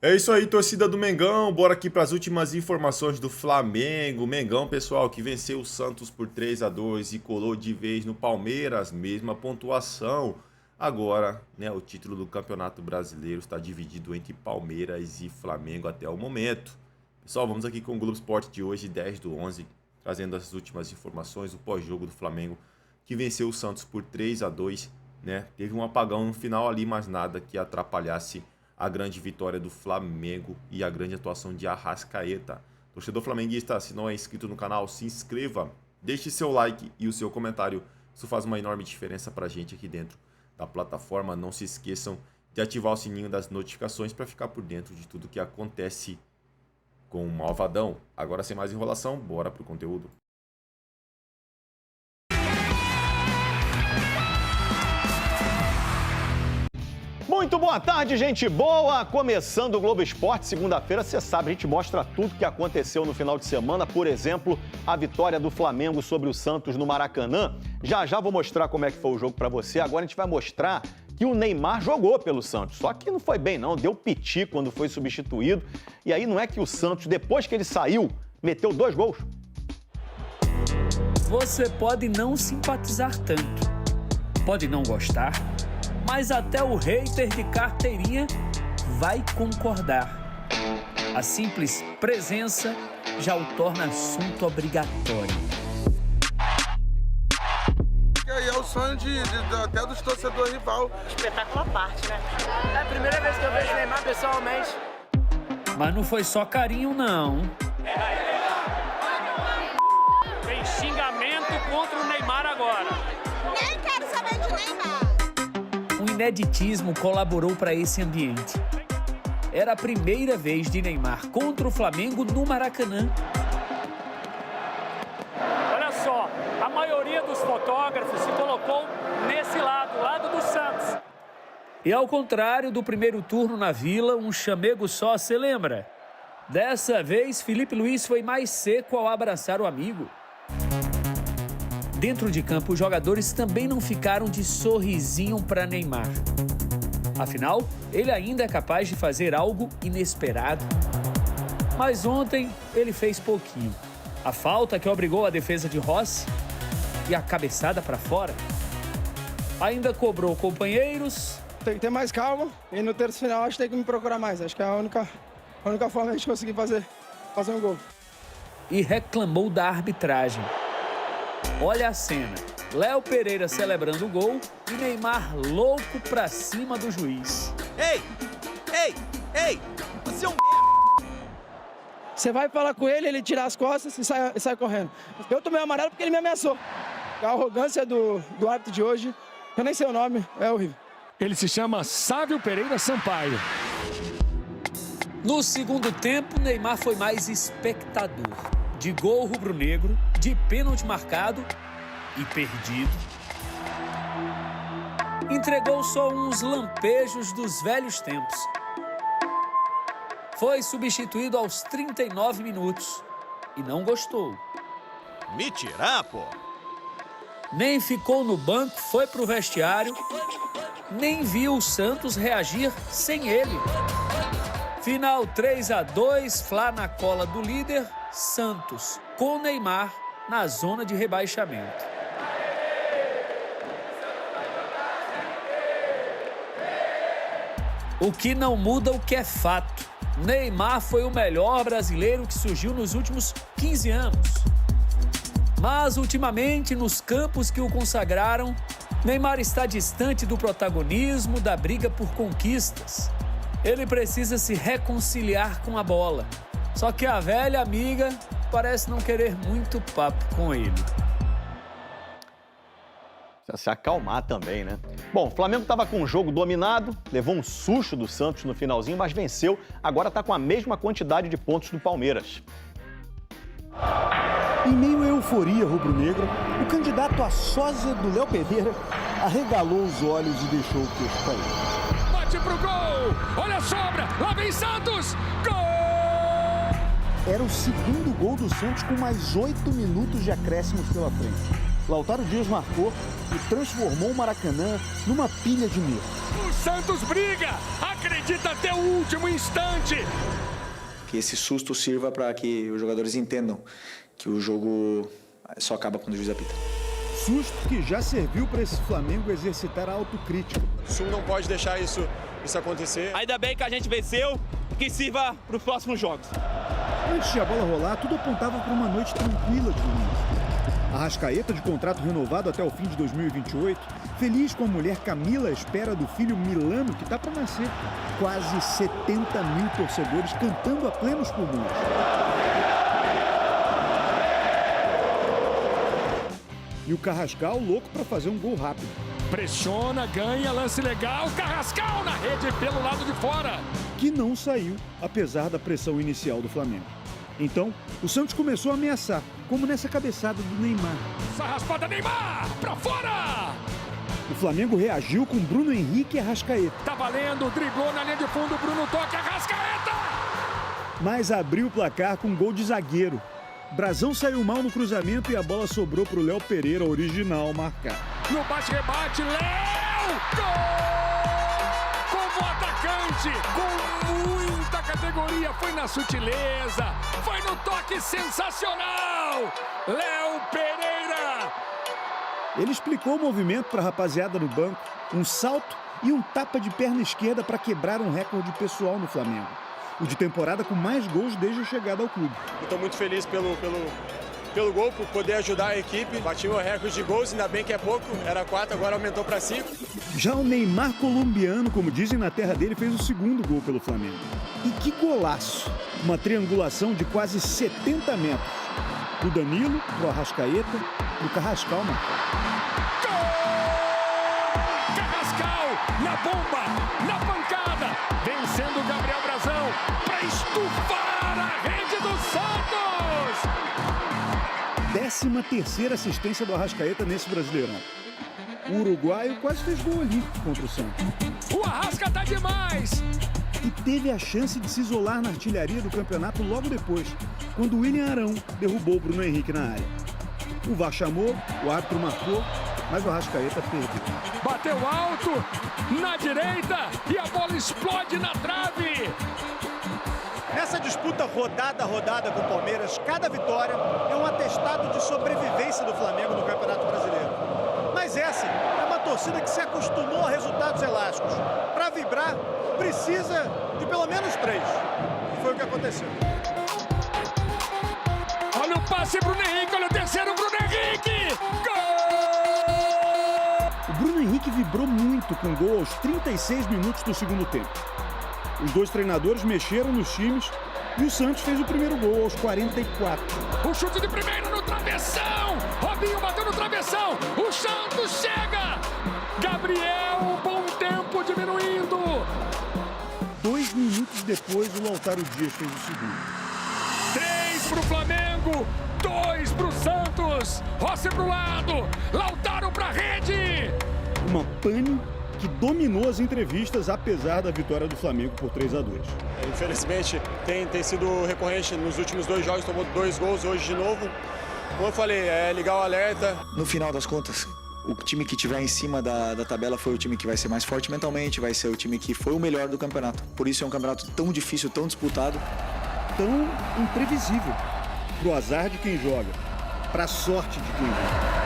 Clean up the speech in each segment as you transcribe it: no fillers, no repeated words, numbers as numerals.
É isso aí, torcida do Mengão. Bora aqui para as últimas informações do Flamengo. Mengão, pessoal, que venceu o Santos por 3-2 e colou de vez no Palmeiras, mesma pontuação. Agora, né, o título do Campeonato Brasileiro está dividido entre Palmeiras e Flamengo até o momento. Pessoal, vamos aqui com o Globo Esporte de hoje, 10/11, trazendo as últimas informações, o pós-jogo do Flamengo, que venceu o Santos por 3-2, né? Teve um apagão no final ali, mas nada que atrapalhasse a grande vitória do Flamengo e a grande atuação de Arrascaeta. Torcedor flamenguista, se não é inscrito no canal, se inscreva, deixe seu like e o seu comentário. Isso faz uma enorme diferença pra gente aqui dentro da plataforma. Não se esqueçam de ativar o sininho das notificações para ficar por dentro de tudo que acontece com o Malvadão. Agora, sem mais enrolação, bora pro conteúdo. Muito boa tarde, gente boa! Começando o Globo Esporte, segunda-feira, você sabe, a gente mostra tudo que aconteceu no final de semana, por exemplo, a vitória do Flamengo sobre o Santos no Maracanã. Já vou mostrar como é que foi o jogo pra você. Agora a gente vai mostrar que o Neymar jogou pelo Santos, só que não foi bem não, deu piti quando foi substituído. E aí não é que o Santos, depois que ele saiu, meteu 2 gols. Você pode não simpatizar tanto, pode não gostar, mas até o hater de carteirinha vai concordar. A simples presença já o torna assunto obrigatório. E aí é o sonho até dos torcedores rival. Espetáculo à parte, né? É a primeira vez que eu vejo o Neymar pessoalmente. Mas não foi só carinho, não. Tem xingamento contra o Neymar agora. Nem quero saber de Neymar. O ineditismo colaborou para esse ambiente. Era a primeira vez de Neymar contra o Flamengo no Maracanã. Olha só, a maioria dos fotógrafos se colocou nesse lado do Santos. E ao contrário do primeiro turno na Vila, um chamego só, se lembra? Dessa vez, Felipe Luiz foi mais seco ao abraçar o amigo. Dentro de campo, os jogadores também não ficaram de sorrisinho para Neymar. Afinal, ele ainda é capaz de fazer algo inesperado. Mas ontem, ele fez pouquinho. A falta que obrigou a defesa de Rossi e a cabeçada para fora. Ainda cobrou companheiros. Tem que ter mais calma e no terço final acho que tem que me procurar mais. Acho que é a única forma de a gente conseguir fazer um gol. E reclamou da arbitragem. Olha a cena, Léo Pereira celebrando o gol e Neymar louco pra cima do juiz. Ei, você é um Você vai falar com ele, ele tira as costas e sai correndo. Eu tomei o amarelo porque ele me ameaçou. A arrogância do árbitro de hoje, eu nem sei o nome, é horrível. Ele se chama Sávio Pereira Sampaio. No segundo tempo, Neymar foi mais espectador. De gol rubro-negro, de pênalti marcado e perdido. Entregou só uns lampejos dos velhos tempos. Foi substituído aos 39 minutos e não gostou. Me tirar, pô. Nem ficou no banco, foi pro vestiário, nem viu o Santos reagir sem ele. Final 3-2, Flá na cola do líder, Santos, com Neymar na zona de rebaixamento. O que não muda o que é fato. Neymar foi o melhor brasileiro que surgiu nos últimos 15 anos. Mas, ultimamente, nos campos que o consagraram, Neymar está distante do protagonismo, da briga por conquistas. Ele precisa se reconciliar com a bola. Só que a velha amiga parece não querer muito papo com ele. Precisa se acalmar também, né? Bom, o Flamengo estava com o jogo dominado, levou um susto do Santos no finalzinho, mas venceu. Agora está com a mesma quantidade de pontos do Palmeiras. Em meio à euforia rubro-negra, o candidato a sósia do Léo Pereira arregalou os olhos e deixou o queixo cair. Bate pro gol! Olha a sobra! Lá vem Santos! Gol! Era o segundo gol do Santos com mais 8 minutos de acréscimos pela frente. Lautaro Dias marcou e transformou o Maracanã numa pilha de medo. O Santos briga, acredita até o último instante. Que esse susto sirva para que os jogadores entendam que o jogo só acaba quando o juiz apita. Susto que já serviu para esse Flamengo exercitar a autocrítica. O Sul não pode deixar isso acontecer. Ainda bem que a gente venceu, que sirva para os próximos jogos. Antes de a bola rolar, tudo apontava para uma noite tranquila de domingo. Arrascaeta, de contrato renovado até o fim de 2028, feliz com a mulher Camila à espera do filho Milano, que está para nascer. Quase 70 mil torcedores cantando a plenos pulmões. E o Carrascal louco para fazer um gol rápido. Pressiona, ganha, lance legal, Carrascal na rede pelo lado de fora. Que não saiu, apesar da pressão inicial do Flamengo. Então, o Santos começou a ameaçar, como nessa cabeçada do Neymar. Essa raspada Neymar, pra fora! O Flamengo reagiu com Bruno Henrique e Arrascaeta. Tá valendo, driblou na linha de fundo, Bruno toque, Arrascaeta! Mas abriu o placar com gol de zagueiro. Brazão saiu mal no cruzamento e a bola sobrou pro Léo Pereira, original, marcar. No bate-rebate, Léo! Gol! Como atacante, com muita categoria, foi na sutileza, foi no toque sensacional! Léo Pereira! Ele explicou o movimento para a rapaziada no banco, um salto e um tapa de perna esquerda para quebrar um recorde pessoal no Flamengo. O de temporada com mais gols desde a chegada ao clube. Estou muito feliz pelo gol, por poder ajudar a equipe. Bati o recorde de gols, ainda bem que é pouco, era 4, agora aumentou para 5. Já o Neymar colombiano, como dizem na terra dele, fez o segundo gol pelo Flamengo. E que golaço! Uma triangulação de quase 70 metros. Do Danilo, pro Arrascaeta, pro Carrascal, mano. Carrascal na bomba, na pancada, vencendo o Gabriel Brazão para estufar a rede do Santos. 13ª assistência do Arrascaeta nesse Brasileirão. O uruguaio quase fez gol olímpico contra o Santos. O Arrasca tá demais! E teve a chance de se isolar na artilharia do campeonato logo depois, quando o William Arão derrubou o Bruno Henrique na área. O VAR chamou, o árbitro marcou, mas o Arrascaeta perdeu. Bateu alto, na direita, e a bola explode na trave. Nessa disputa rodada a rodada com o Palmeiras, cada vitória é um atestado de sobrevivência do Flamengo no Campeonato Brasileiro. Mas essa é uma torcida que se acostumou a resultados elásticos. Para vibrar, precisa de pelo menos 3. E foi o que aconteceu. Olha o passe, Bruno Henrique, olha o terceiro, Bruno Henrique! Gol! O Bruno Henrique vibrou muito com o gol aos 36 minutos do segundo tempo. Os dois treinadores mexeram nos times e o Santos fez o primeiro gol aos 44. O chute de primeiro no travessão! Robinho bateu no travessão! O Santos chega! Gabriel, bom tempo diminuindo! 2 minutos depois, o Lautaro Dias fez o segundo. 3 pro Flamengo, 2 pro Santos! Rossi pro lado, Lautaro pra rede! Uma pane que dominou as entrevistas, apesar da vitória do Flamengo por 3-2. Infelizmente, tem sido recorrente nos últimos 2 jogos, tomou 2 gols hoje de novo. Como eu falei, é ligar o alerta. No final das contas, o time que estiver em cima da tabela foi o time que vai ser mais forte mentalmente, vai ser o time que foi o melhor do campeonato. Por isso é um campeonato tão difícil, tão disputado. Tão imprevisível. Pro azar de quem joga, pra sorte de quem joga.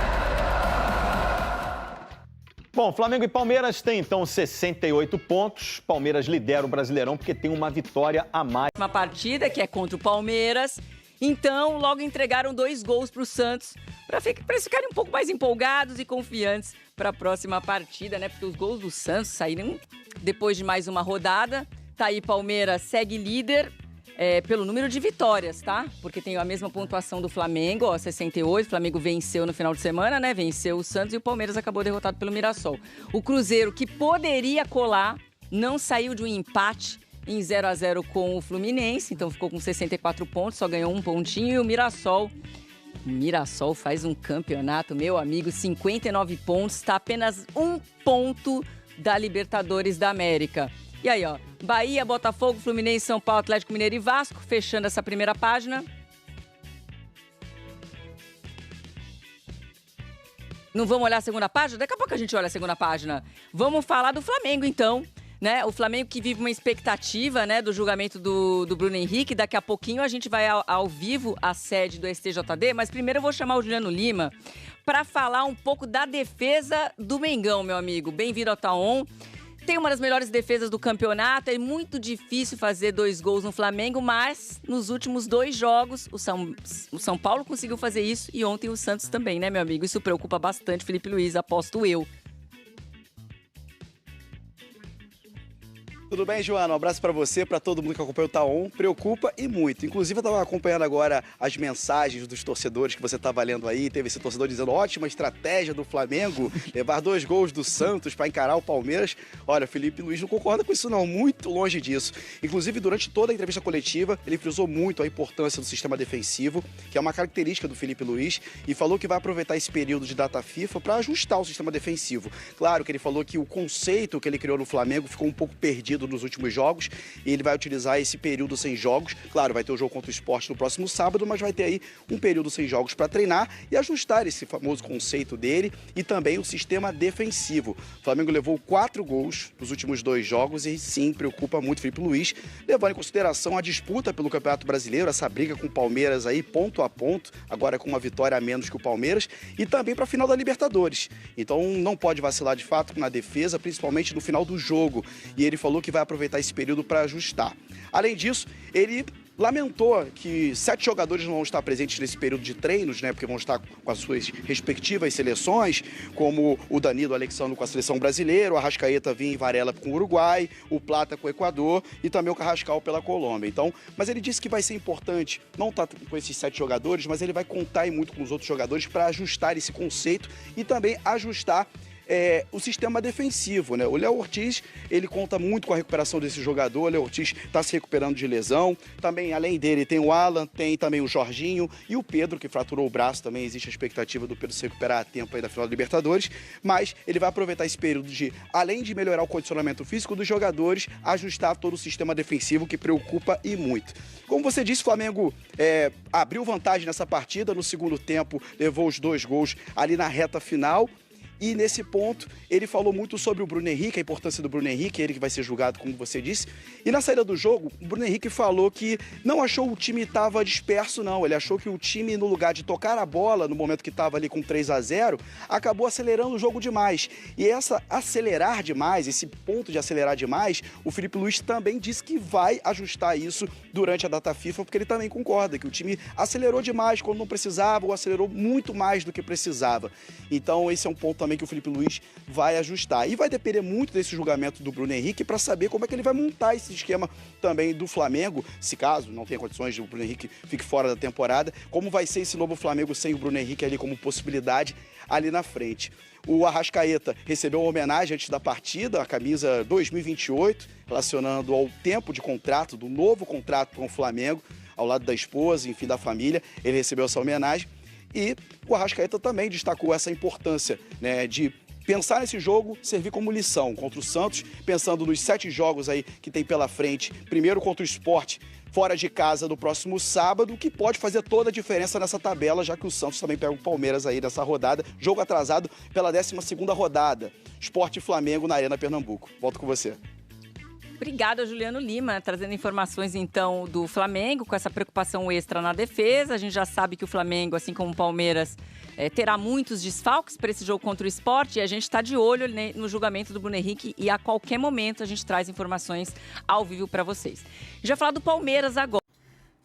Bom, Flamengo e Palmeiras têm, então, 68 pontos. Palmeiras lidera o Brasileirão porque tem uma vitória a mais. Uma partida que é contra o Palmeiras. Então, logo entregaram 2 gols para o Santos, para eles ficarem um pouco mais empolgados e confiantes para a próxima partida, né? Porque os gols do Santos saíram depois de mais uma rodada. Tá aí, Palmeiras segue líder pelo número de vitórias, tá? Porque tem a mesma pontuação do Flamengo, ó, 68. O Flamengo venceu no final de semana, né? Venceu o Santos e o Palmeiras acabou derrotado pelo Mirassol. O Cruzeiro, que poderia colar, não saiu de um empate em 0-0 com o Fluminense, então ficou com 64 pontos, só ganhou 1 pontinho. E o Mirassol faz um campeonato, meu amigo, 59 pontos, está apenas 1 ponto da Libertadores da América. E aí, ó, Bahia, Botafogo, Fluminense, São Paulo, Atlético Mineiro e Vasco, fechando essa primeira página. Não vamos olhar a segunda página? Daqui a pouco a gente olha a segunda página. Vamos falar do Flamengo, então. Né? O Flamengo que vive uma expectativa, né, do julgamento do Bruno Henrique. Daqui a pouquinho a gente vai ao vivo à sede do STJD, mas primeiro eu vou chamar o Juliano Lima para falar um pouco da defesa do Mengão, meu amigo. Bem-vindo ao Taon. Tem uma das melhores defesas do campeonato, é muito difícil fazer 2 gols no Flamengo, mas nos últimos 2 jogos o São Paulo conseguiu fazer isso e ontem o Santos também, né, meu amigo? Isso preocupa bastante, Felipe Luiz, aposto eu. Tudo bem, Joana? Um abraço para você, para todo mundo que acompanha o Taon. Preocupa e muito. Inclusive, eu estava acompanhando agora as mensagens dos torcedores que você estava lendo aí. Teve esse torcedor dizendo, ótima estratégia do Flamengo, levar 2 gols do Santos para encarar o Palmeiras. Olha, Felipe Luiz não concorda com isso não, muito longe disso. Inclusive, durante toda a entrevista coletiva, ele frisou muito a importância do sistema defensivo, que é uma característica do Felipe Luiz, e falou que vai aproveitar esse período de data FIFA para ajustar o sistema defensivo. Claro que ele falou que o conceito que ele criou no Flamengo ficou um pouco perdido nos últimos jogos, e ele vai utilizar esse período sem jogos. Claro, vai ter o jogo contra o Sport no próximo sábado, mas vai ter aí um período sem jogos para treinar e ajustar esse famoso conceito dele e também o sistema defensivo. O Flamengo levou 4 gols nos últimos 2 jogos e sim, preocupa muito o Felipe Luiz, levando em consideração a disputa pelo Campeonato Brasileiro, essa briga com o Palmeiras aí, ponto a ponto, agora com uma vitória a menos que o Palmeiras, e também para a final da Libertadores. Então não pode vacilar de fato na defesa, principalmente no final do jogo. E ele falou que vai aproveitar esse período para ajustar. Além disso, ele lamentou que 7 jogadores não vão estar presentes nesse período de treinos, né? Porque vão estar com as suas respectivas seleções, como o Danilo Alexandre com a seleção brasileira, o Arrascaeta Vinha e Varela com o Uruguai, o Plata com o Equador e também o Carrascal pela Colômbia. Então, mas ele disse que vai ser importante não estar com esses 7 jogadores, mas ele vai contar muito com os outros jogadores para ajustar esse conceito e também ajustar o sistema defensivo, né? O Léo Ortiz, ele conta muito com a recuperação desse jogador. O Léo Ortiz está se recuperando de lesão. Também, além dele, tem o Alan, tem também o Jorginho e o Pedro, que fraturou o braço. Também existe a expectativa do Pedro se recuperar a tempo aí da final da Libertadores. Mas ele vai aproveitar esse período de, além de melhorar o condicionamento físico dos jogadores, ajustar todo o sistema defensivo, que preocupa e muito. Como você disse, o Flamengo abriu vantagem nessa partida. No segundo tempo, levou os 2 gols ali na reta final. E nesse ponto, ele falou muito sobre o Bruno Henrique, a importância do Bruno Henrique, ele que vai ser julgado, como você disse. E na saída do jogo, o Bruno Henrique falou que não achou que o time estava disperso, não. Ele achou que o time, no lugar de tocar a bola, no momento que estava ali com 3-0, acabou acelerando o jogo demais. E essa acelerar demais, esse ponto de acelerar demais, o Felipe Luiz também disse que vai ajustar isso durante a data FIFA, porque ele também concorda que o time acelerou demais quando não precisava, ou acelerou muito mais do que precisava. Então, esse é um ponto também que o Felipe Luiz vai ajustar. E vai depender muito desse julgamento do Bruno Henrique para saber como é que ele vai montar esse esquema também do Flamengo, se caso não tenha condições de o Bruno Henrique fique fora da temporada, como vai ser esse novo Flamengo sem o Bruno Henrique ali como possibilidade ali na frente. O Arrascaeta recebeu uma homenagem antes da partida, a camisa 2028, relacionando ao tempo de contrato, do novo contrato com o Flamengo, ao lado da esposa, enfim, da família. Ele recebeu essa homenagem. E o Arrascaeta também destacou essa importância, né, de pensar nesse jogo, servir como lição contra o Santos, pensando nos 7 jogos aí que tem pela frente. Primeiro contra o Sport, fora de casa no próximo sábado, que pode fazer toda a diferença nessa tabela, já que o Santos também pega o Palmeiras aí nessa rodada. Jogo atrasado pela 12ª rodada. Sport e Flamengo na Arena Pernambuco. Volto com você. Obrigada, Juliano Lima, trazendo informações, então, do Flamengo, com essa preocupação extra na defesa. A gente já sabe que o Flamengo, assim como o Palmeiras, terá muitos desfalques para esse jogo contra o Sport, e a gente está de olho no julgamento do Bruno Henrique, e a qualquer momento a gente traz informações ao vivo para vocês. Já falar do Palmeiras agora.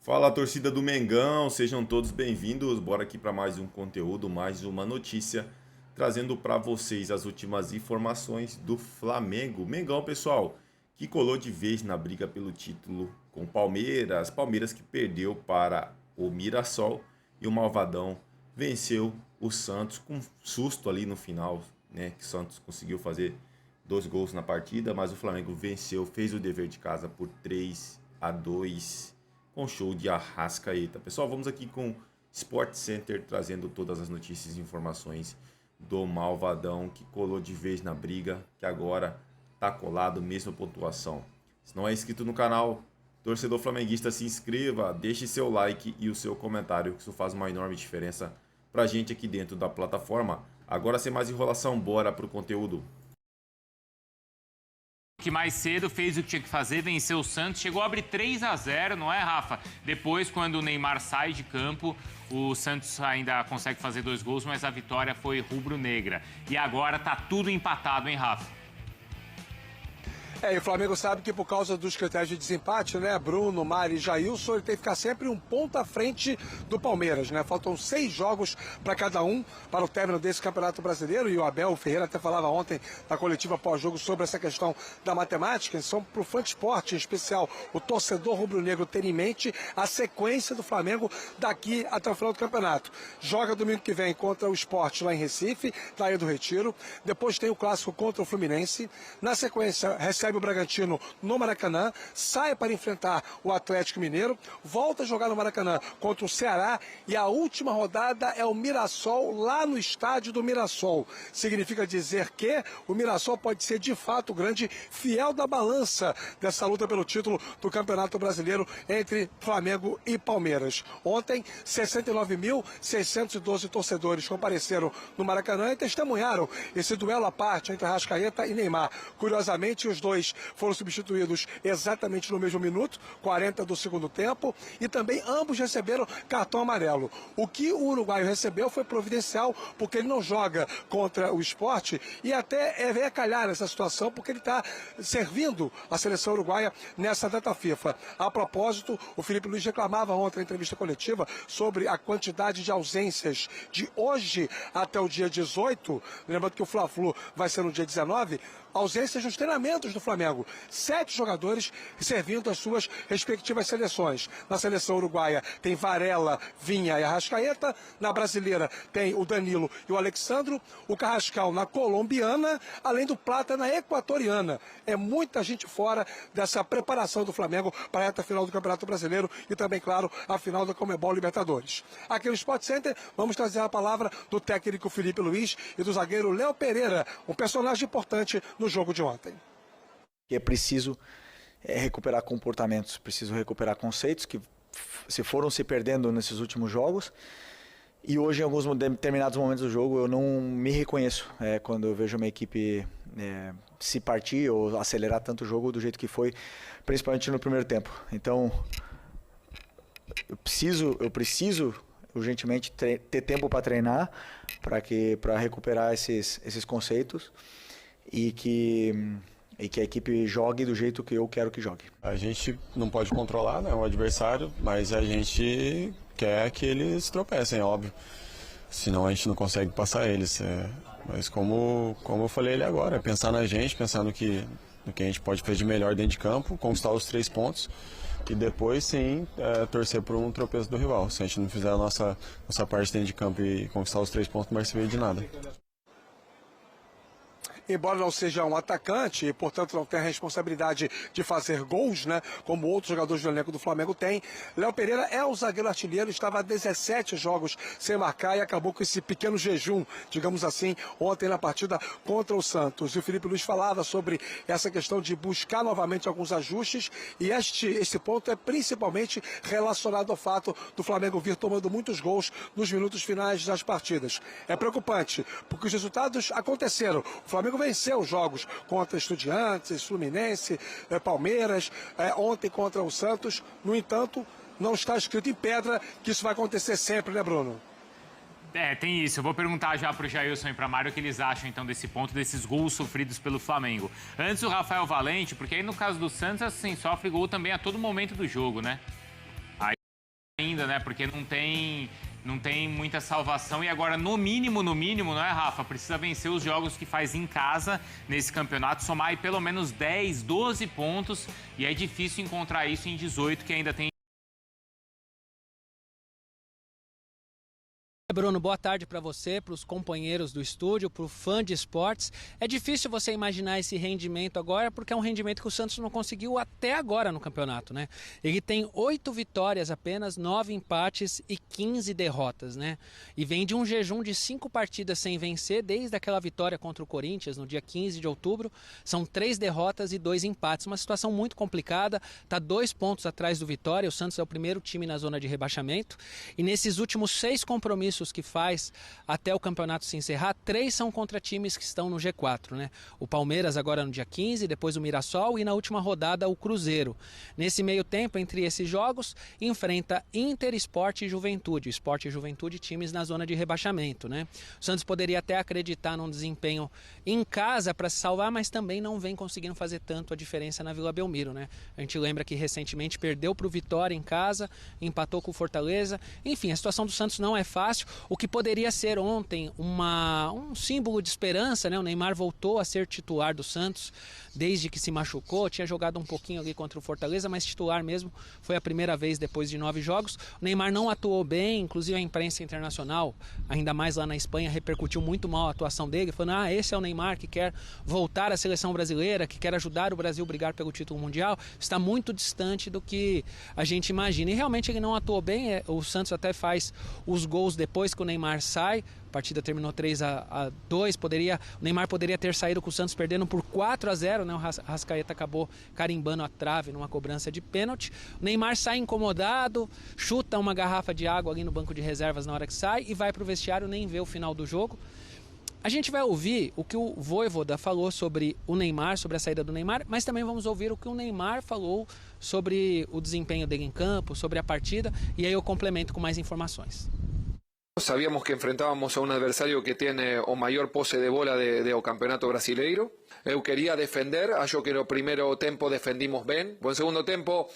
Fala, torcida do Mengão, sejam todos bem-vindos. Bora aqui para mais um conteúdo, mais uma notícia, trazendo para vocês as últimas informações do Flamengo. Mengão, pessoal, que colou de vez na briga pelo título com o Palmeiras. Palmeiras que perdeu para o Mirassol e o Malvadão venceu o Santos com susto ali no final, né? Que o Santos conseguiu fazer 2 gols na partida, mas o Flamengo venceu, fez o dever de casa por 3-2 com show de Arrascaeta. Pessoal, vamos aqui com Sport Center trazendo todas as notícias e informações do Malvadão que colou de vez na briga, que agora tá colado, mesma pontuação. Se não é inscrito no canal, torcedor flamenguista, se inscreva, deixe seu like e o seu comentário, que isso faz uma enorme diferença pra gente aqui dentro da plataforma. Agora, sem mais enrolação, bora pro conteúdo. Que mais cedo fez o que tinha que fazer, venceu o Santos, chegou a abrir 3-0, não é, Rafa? Depois, quando o Neymar sai de campo, o Santos ainda consegue fazer 2 gols, mas a vitória foi rubro-negra. E agora tá tudo empatado, hein, Rafa? E o Flamengo sabe que por causa dos critérios de desempate, né, Bruno, Mari e Jailson, ele tem que ficar sempre um ponto à frente do Palmeiras, né? Faltam 6 jogos para cada um para o término desse Campeonato Brasileiro, e o Abel Ferreira até falava ontem na coletiva pós-jogo sobre essa questão da matemática. São para o fã de esporte, em especial o torcedor rubro-negro, ter em mente a sequência do Flamengo daqui até o final do campeonato. Joga domingo que vem contra o Sport lá em Recife, na Ilha do Retiro, depois tem o clássico contra o Fluminense, na sequência recebe o Bragantino no Maracanã, sai para enfrentar o Atlético Mineiro, volta a jogar no Maracanã contra o Ceará, e a última rodada é o Mirassol lá no estádio do Mirassol. Significa dizer que o Mirassol pode ser de fato o grande fiel da balança dessa luta pelo título do Campeonato Brasileiro entre Flamengo e Palmeiras. Ontem, 69.612 torcedores compareceram no Maracanã e testemunharam esse duelo à parte entre Arrascaeta e Neymar. Curiosamente, os dois foram substituídos exatamente no mesmo minuto, 40 do segundo tempo, e também ambos receberam cartão amarelo. O que o uruguaio recebeu foi providencial, porque ele não joga contra o Sport, e até veio a calhar essa situação, porque ele está servindo a seleção uruguaia nessa data FIFA. A propósito, o Felipe Luiz reclamava ontem na entrevista coletiva sobre a quantidade de ausências de hoje até o dia 18, lembrando que o Fla-Flu vai ser no dia 19, ausências nos treinamentos do Flamengo. 7 jogadores servindo as suas respectivas seleções. Na seleção uruguaia tem Varela, Vinha e Arrascaeta. Na brasileira tem o Danilo e o Alexandro. O Carrascal na colombiana, além do Plata na equatoriana. É muita gente fora dessa preparação do Flamengo para a reta final do Campeonato Brasileiro e também, claro, a final da Conmebol Libertadores. Aqui no Sport Center, vamos trazer a palavra do técnico Felipe Luiz e do zagueiro Léo Pereira, um personagem importante no jogo de ontem. É preciso recuperar comportamentos, preciso recuperar conceitos que se foram se perdendo nesses últimos jogos, e hoje em alguns determinados momentos do jogo eu não me reconheço quando eu vejo uma equipe se partir ou acelerar tanto o jogo do jeito que foi, principalmente no primeiro tempo. Então eu preciso urgentemente ter tempo para treinar, para recuperar esses conceitos, e que a equipe jogue do jeito que eu quero que jogue. A gente não pode controlar, né, o adversário, mas a gente quer que eles tropecem, é óbvio. Senão a gente não consegue passar eles. Mas como eu falei ali agora, pensar na gente, pensar no que a gente pode fazer de melhor dentro de campo, conquistar os 3 pontos e depois sim torcer por um tropeço do rival. Se a gente não fizer a nossa parte dentro de campo e conquistar os 3 pontos, não vai servir de nada. Embora não seja um atacante e, portanto, não tenha a responsabilidade de fazer gols, né, como outros jogadores do elenco do Flamengo têm, Léo Pereira é o zagueiro artilheiro, estava há 17 jogos sem marcar e acabou com esse pequeno jejum, digamos assim, ontem na partida contra o Santos. E o Felipe Luiz falava sobre essa questão de buscar novamente alguns ajustes, e esse ponto é principalmente relacionado ao fato do Flamengo vir tomando muitos gols nos minutos finais das partidas. É preocupante, porque os resultados aconteceram. O Flamengo venceu os jogos contra Estudiantes, Fluminense, Palmeiras, ontem contra o Santos. No entanto, não está escrito em pedra que isso vai acontecer sempre, né, Bruno? Tem isso. Eu vou perguntar já pro Jailson e pra Mário o que eles acham, então, desse ponto, desses gols sofridos pelo Flamengo. Antes o Rafael Valente, porque aí no caso do Santos, assim, sofre gol também a todo momento do jogo, né? Aí ainda, né, porque não tem muita salvação, e agora, no mínimo, não é, Rafa? Precisa vencer os jogos que faz em casa nesse campeonato, somar aí pelo menos 10, 12 pontos, e é difícil encontrar isso em 18, que ainda tem. Bruno, boa tarde para você, para os companheiros do estúdio, para o fã de esportes. É difícil você imaginar esse rendimento agora, porque é um rendimento que o Santos não conseguiu até agora no campeonato, né? Ele tem 8 vitórias apenas, 9 empates e 15 derrotas, né? E vem de um jejum de 5 partidas sem vencer, desde aquela vitória contra o Corinthians no dia 15 de outubro. São 3 derrotas e 2 empates, uma situação muito complicada. Está 2 pontos atrás do Vitória, o Santos é o primeiro time na zona de rebaixamento. E nesses últimos 6 compromissos jogos que faz até o campeonato se encerrar, 3 são contra times que estão no G4, né? O Palmeiras agora no dia 15, depois o Mirassol e na última rodada o Cruzeiro. Nesse meio tempo, entre esses jogos, enfrenta Inter, Sport e Juventude. Sport e Juventude, times na zona de rebaixamento, né? O Santos poderia até acreditar num desempenho em casa para se salvar, mas também não vem conseguindo fazer tanto a diferença na Vila Belmiro, né? A gente lembra que recentemente perdeu para o Vitória em casa, empatou com o Fortaleza. Enfim, a situação do Santos não é fácil. O que poderia ser ontem um símbolo de esperança, né? O Neymar voltou a ser titular do Santos desde que se machucou, tinha jogado um pouquinho ali contra o Fortaleza, mas titular mesmo foi a primeira vez depois de 9 jogos. O Neymar não atuou bem, inclusive a imprensa internacional, ainda mais lá na Espanha, repercutiu muito mal a atuação dele, falando, esse é o Neymar que quer voltar à seleção brasileira, que quer ajudar o Brasil a brigar pelo título mundial. Está muito distante do que a gente imagina. E realmente ele não atuou bem, o Santos até faz os gols depois que o Neymar sai. A partida terminou 3-2, o Neymar poderia ter saído com o Santos perdendo por 4-0, né? O Arrascaeta acabou carimbando a trave numa cobrança de pênalti. O Neymar sai incomodado, chuta uma garrafa de água ali no banco de reservas na hora que sai e vai para o vestiário, nem vê o final do jogo. A gente vai ouvir o que o Vojvoda falou sobre o Neymar, sobre a saída do Neymar, mas também vamos ouvir o que o Neymar falou sobre o desempenho dele em campo, sobre a partida, e aí eu complemento com mais informações. Sabíamos que enfrentábamos a un adversario que tiene o maior posse de bola do campeonato brasileiro. Eu queria defender, acho que no primeiro tempo defendimos bem. O segundo tempo,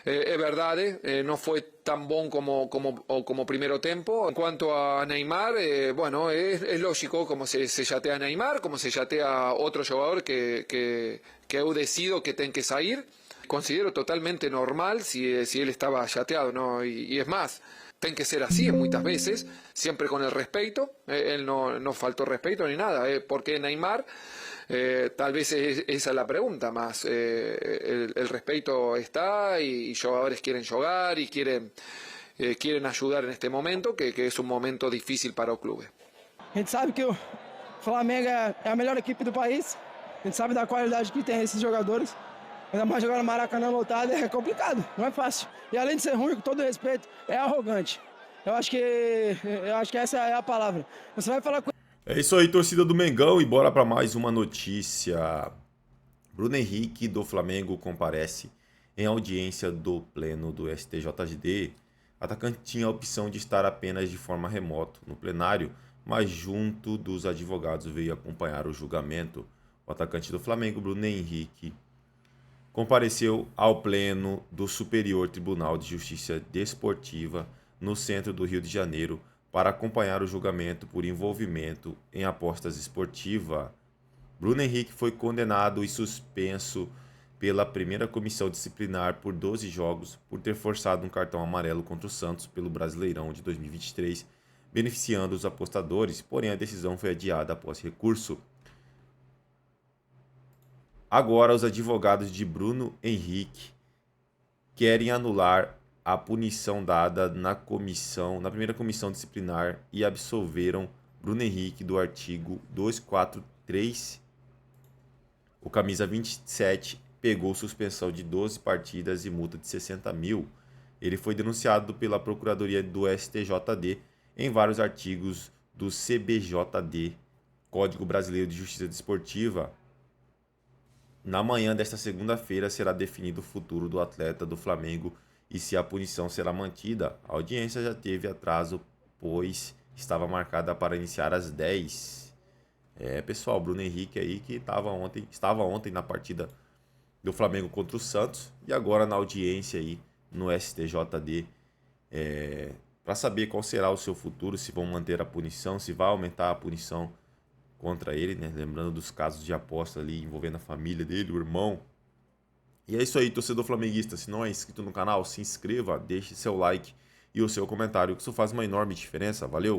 é verdade, não foi tão bom como primeiro tempo. En cuanto a Neymar, bueno, es lógico como se chatea a Neymar, como se chatea outro jogador que eu decido que tem que sair. Considero totalmente normal si él estaba chateado, ¿no? Y es más, tiene que ser así muchas veces, siempre con el respeto. Él no faltó respeto ni nada, porque Neymar, tal vez esa es la pregunta más. El respeto está y jugadores quieren jugar y quieren ayudar en este momento, que es un momento difícil para o clube. A gente sabe que o Flamengo é a melhor equipe do país, a gente sabe da qualidade que tem esses jogadores. Ainda mais jogar no Maracanã lotado é complicado, não é fácil. E além de ser ruim, com todo respeito, é arrogante. Eu acho que essa é a palavra. Você vai falar com... É isso aí, torcida do Mengão, e bora para mais uma notícia. Bruno Henrique do Flamengo comparece em audiência do pleno do STJD. O atacante tinha a opção de estar apenas de forma remota no plenário, mas junto dos advogados veio acompanhar o julgamento. O atacante do Flamengo, Bruno Henrique, compareceu ao pleno do Superior Tribunal de Justiça Desportiva no centro do Rio de Janeiro para acompanhar o julgamento por envolvimento em apostas esportivas. Bruno Henrique foi condenado e suspenso pela primeira comissão disciplinar por 12 jogos por ter forçado um cartão amarelo contra o Santos pelo Brasileirão de 2023, beneficiando os apostadores, porém a decisão foi adiada após recurso. Agora, os advogados de Bruno Henrique querem anular a punição dada na primeira comissão disciplinar e absolveram Bruno Henrique do artigo 243. O camisa 27 pegou suspensão de 12 partidas e multa de 60 mil. Ele foi denunciado pela Procuradoria do STJD em vários artigos do CBJD, Código Brasileiro de Justiça Desportiva. Na manhã desta segunda-feira será definido o futuro do atleta do Flamengo e se a punição será mantida. A audiência já teve atraso, pois estava marcada para iniciar às 10. Pessoal, Bruno Henrique aí que estava ontem na partida do Flamengo contra o Santos e agora na audiência aí no STJD para saber qual será o seu futuro, se vão manter a punição, se vai aumentar a punição contra ele, né? Lembrando dos casos de aposta ali envolvendo a família dele, o irmão. E é isso aí, torcedor flamenguista. Se não é inscrito no canal, se inscreva, deixe seu like e o seu comentário, que isso faz uma enorme diferença. Valeu!